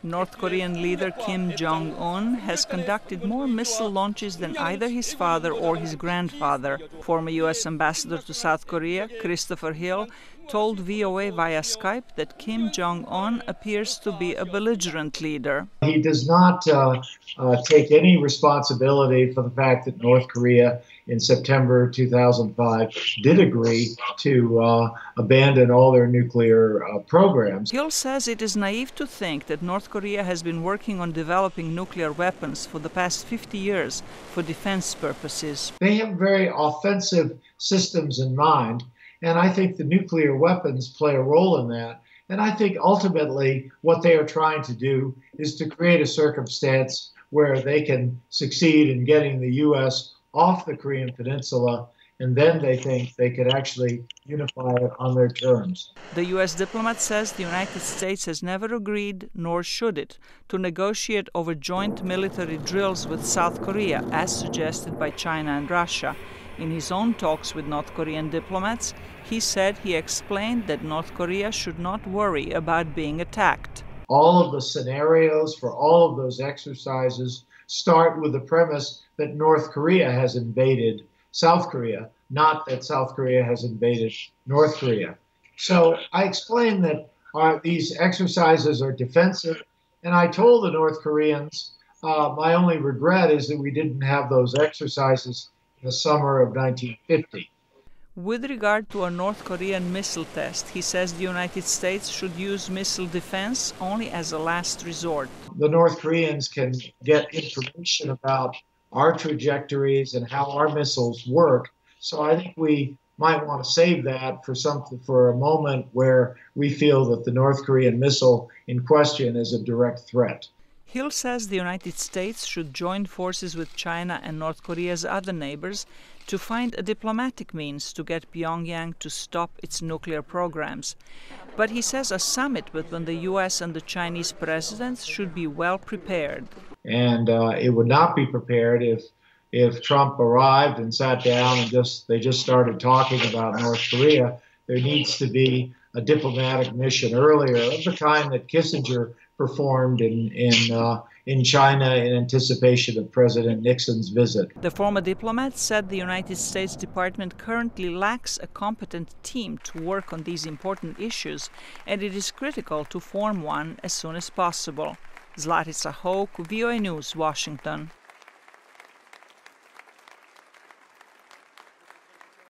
North Korean leader Kim Jong-un has conducted more missile launches than either his father or his grandfather. Former U.S. ambassador to South Korea, Christopher Hill, told VOA via Skype that Kim Jong-un appears to be a belligerent leader. He does not take any responsibility for the fact that North Korea in September 2005 did agree to abandon all their nuclear programs. Hill says it is naive to think that North Korea has been working on developing nuclear weapons for the past 50 years for defense purposes. They have very offensive systems in mind, and I think the nuclear weapons play a role in that. And I think ultimately what they are trying to do is to create a circumstance where they can succeed in getting the U.S. off the Korean Peninsula, and then they think they could actually unify it on their terms. The U.S. diplomat says the United States has never agreed, nor should it, to negotiate over joint military drills with South Korea, as suggested by China and Russia. In his own talks with North Korean diplomats, he said he explained that North Korea should not worry about being attacked. All of the scenarios for all of those exercises start with the premise that North Korea has invaded South Korea, not that South Korea has invaded North Korea. So I explained that these exercises are defensive, and I told the North Koreans my only regret is that we didn't have those exercises in the summer of 1950. With regard to a North Korean missile test, he says the United States should use missile defense only as a last resort. The North Koreans can get information about our trajectories and how our missiles work. So I think we might want to save that for a moment where we feel that the North Korean missile in question is a direct threat. Hill says the United States should join forces with China and North Korea's other neighbors to find a diplomatic means to get Pyongyang to stop its nuclear programs. But he says a summit between the U.S. and the Chinese presidents should be well prepared. And it would not be prepared if Trump arrived and sat down and they just started talking about North Korea. There needs to be a diplomatic mission earlier of the kind that Kissinger performed in China in anticipation of President Nixon's visit. The former diplomat said the United States Department currently lacks a competent team to work on these important issues, and it is critical to form one as soon as possible. Zlatica Hoke, VOA News, Washington.